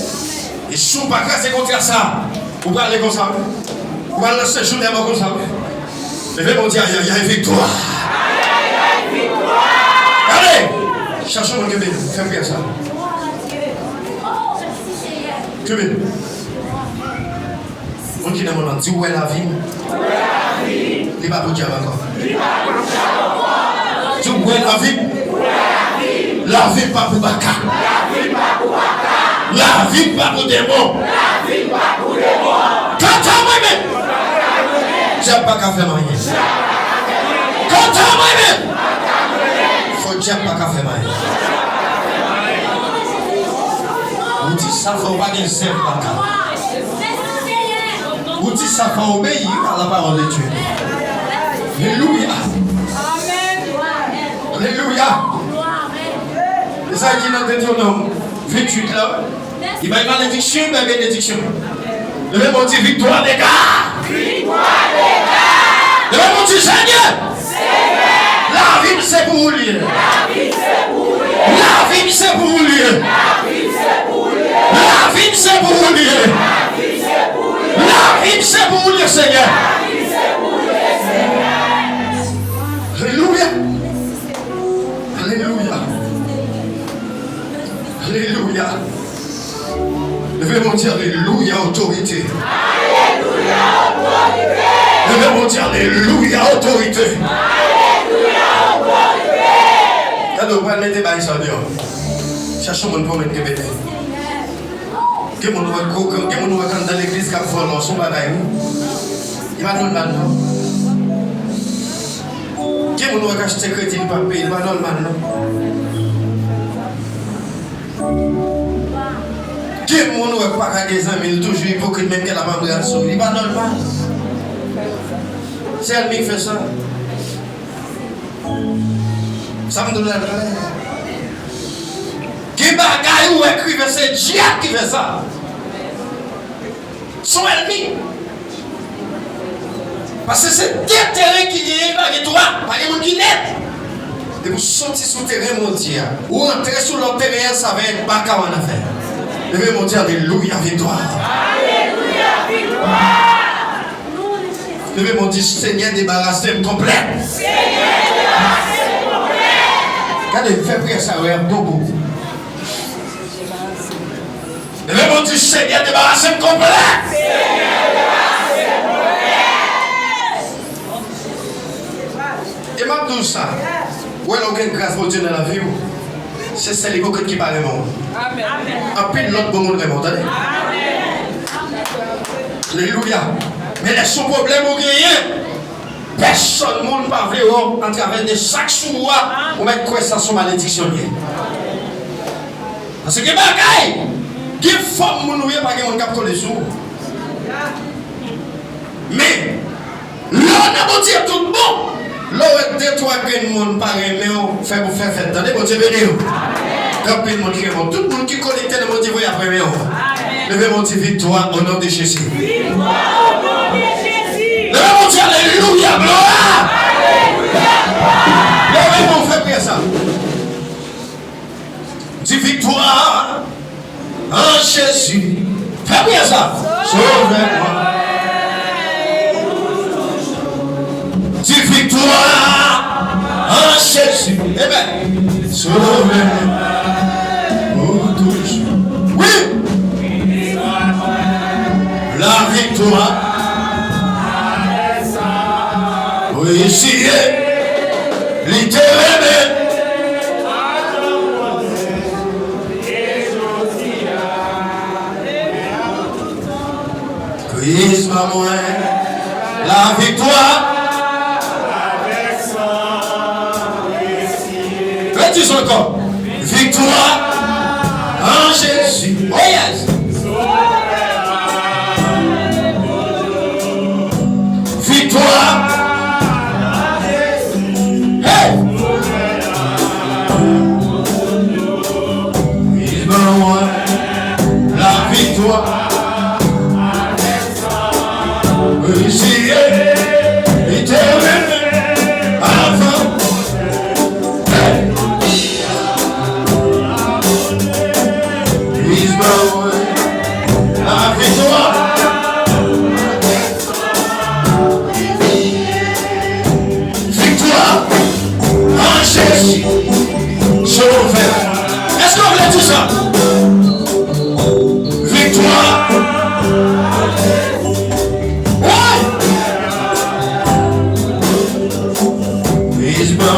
Et son bagage c'est contre ça. Vous parlez comme ça. Vous parlez ce jour d'abord comme ça. Levez-moi dire, il y a une victoire. Allez! Cherchons mon Dieu, fais bien ça. Que bien. On qui demande, dit où est la vie? Il n'est pas pour diable encore. Tu vois la vie? La vie pas pour Baka. La vie pas pour démon. Quand tu as moi-même, j'aime pas qu'à faire rien. Quand tu as moi-même, faut que j'aime pas qu'à faire rien. Vous dites ça, faut pas qu'il s'aime Baka. Vous dites ça, faut obéir à la parole de Dieu. Alléluia. Alléluia. C'est ça qui est dans Deutéronome 28 là. Il va y avoir bénédiction, il va y avoir bénédiction. Levez mon Dieu, victoire des gars. Victoire des gars. Levez mon Dieu, Seigneur. La vie c'est pour vous lire. La vie c'est pour vous lire. La vie c'est pour vous lire. La vie c'est pour vous lire. La vie c'est pour vous lire, Seigneur. Alléluia. Alléluia. Alléluia. Levez mon Dieu, alléluia, autorité. Alléluia, autorité. Levez mon Dieu, alléluia, autorité. Alléluia, autorité. Quand vous parlez de bails, ça dehors. Cherchez mon pour mettre bébé. Que mon nouveau quand dans l'église qui a volé son bagaille. Il va dans le mal. Que mon nouveau qui a acheté crédit pas payer, il va dans le mal. Qui mon nouveau pas des amis, toujours hypocrite même qu'elle a pas pris à sauver, il va dans le mal. C'est elle qui fait ça. Ça me donne la colère. Qui bagaille ou écrivait, c'est Dieu qui fait ça. Son ennemi. Parce que c'est des terrains qui viennent par les droits, par les gens qui naissent. Et vous sortez sur le terrain mondial. Ou entrez sur le terrain, ça va être pas qu'à en affaire. Levez mon Dieu, alléluia, victoire. Alléluia, victoire. Levez mon Dieu, Seigneur, débarrassez-moi complet. Seigneur, débarrassez-moi complet. Regardez, faites prier ça, ouais, beaucoup. Levez mon Dieu, Seigneur, débarrassez-moi complet. Seigneur, débarrassez-moi complet. Et ma tout ça, où est-ce qu'il y a une grâce pour Dieu dans la vie? C'est celle l'hypocrite qui parle vraiment. Amen. Un peu de l'autre bon monde vraiment, entendez? Alléluia. Mais les sous problèmes au rien. Personne ne peut pas voir en travers de chaque sous-roi pour mettre quoi ça sur malédiction. Parce que bagaille, qui forme mon nouveau pas que mon cap les sous. Mais là on a dire tout bon. Là où deux trois graines monde par aimer faire pour faire fête. Attendez, bon Dieu béni. Quand le monde qui est bon, tout le monde qui connecté le monde voyage après moi. Levez mon Dieu, victoire au nom de Jésus. Victoire au nom de Jésus. Levez mon Dieu, alléluia, gloire. Alléluia. Levez mon frère, priez ça. Dis victoire en Jésus. Fais prier ça. Sauve-moi. Dis victoire en Jésus. Eh bien, sauve-moi. Oui. La victoire. Oui, si littéralement. Christ m'a moins. La victoire. Faites-y encore. Victoire en Jésus. Oh yes. Victoire. Hey. Il m'a moins la victoire. Ici est éternel. Avant. La victoire. Victoire en Jésus. Sauveur. Est-ce qu'on voulait tout ça? Victoire. Ouais. Brise-moi,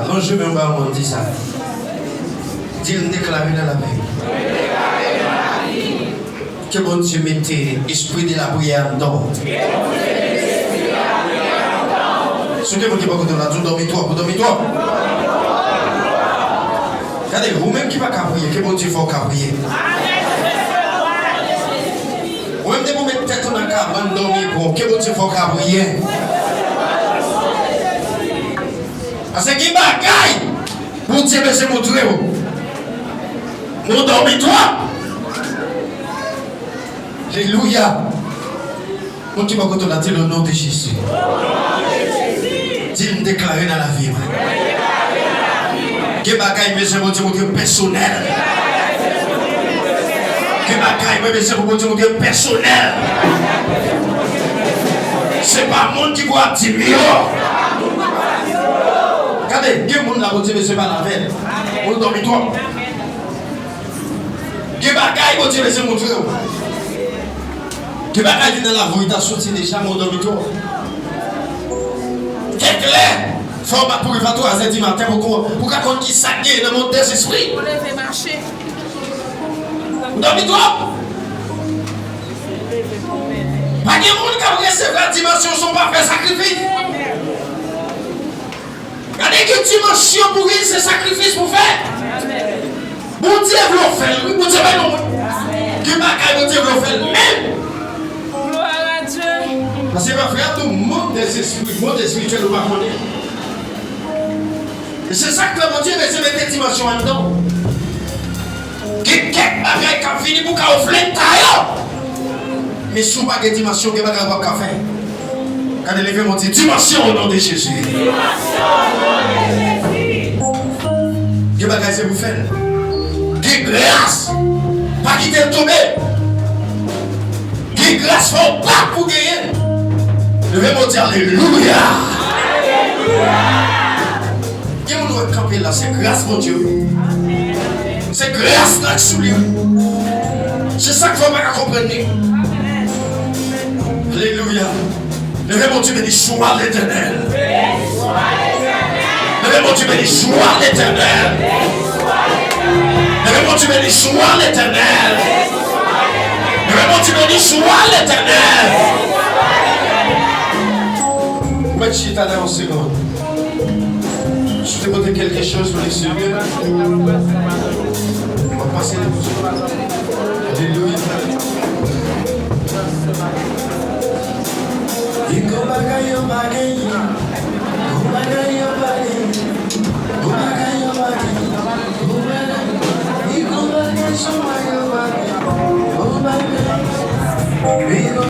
L'enjeu même pas on dit ça. Dieu déclarer dans la vie. Que bon Dieu mettez l'esprit de la prière en dehors. Ce que vous dites pas que vous avez dormi-toi, vous dormi-toi. Regardez, vous-même qui va prier, que bon Dieu faut prier. Vous-même de vous mettre tête dans la cabane, dormir pour, que bon Dieu faut prier. Parce que qui bagaille, bon Dieu veut se montrer. Mon dormi-toi. Alléluia. Mon qui va dire le nom de Jésus. Dieu me déclarer dans la vie. Que bagaille me se montrer personnel. Que bagaille me se montrer personnel. C'est pas monde qui va dire regardez, Dieu monde la beauté, mais c'est pas la veille. On dormi-toi. Que bagaille beauté, mais c'est montrer. Que bagaille dans la voie, il t'a sorti déjà mon dormi-toi. Qu'est-ce clair? Faut pas pour toi à 7 matin pour qu'on qui s'agit dans mon esprit. Pour lever marcher. Dormi-toi. Pas de monde qui a recevoir la dimension sont pas fait sacrifice. Regardez que dimension pour lui, c'est sacrifice pour faire. Bon Dieu veut faire, oui, bon Dieu veut non. Que bagaille bon Dieu veut faire même. Gloire à Dieu. Parce que ma frère, tout le monde des esprits, le monde spirituel ne va pas connaître. Et c'est ça que mon Dieu veut se mettre des dimensions en dedans. Quelques bagailles qui ont fini pour qu'on offre taille. Mais sous pas de dimension, que bagaille va faire. Quand elle veut monter dimension au nom de Jésus. Dieu bagaille c'est vous faire. grâce. Pas quitter le tomber. Qui grâce faut pas pour gagner. Levez-moi dire Alléluia. Qui on doit camper là, c'est grâce mon Dieu. C'est grâce là que sous lui. C'est ça qu'il faut pas comprendre. Alléluia. Levez-moi Dieu béni, sois l'Éternel. Levez-moi Dieu béni, sois l'Éternel. Levez-moi Dieu béni, sois l'Éternel. Levez-moi Dieu béni, sois l'Éternel. Où est-ce que tu es allé en seconde? Je te montre quelque chose pour les seigneurs. On va passer les bouches. Alléluia.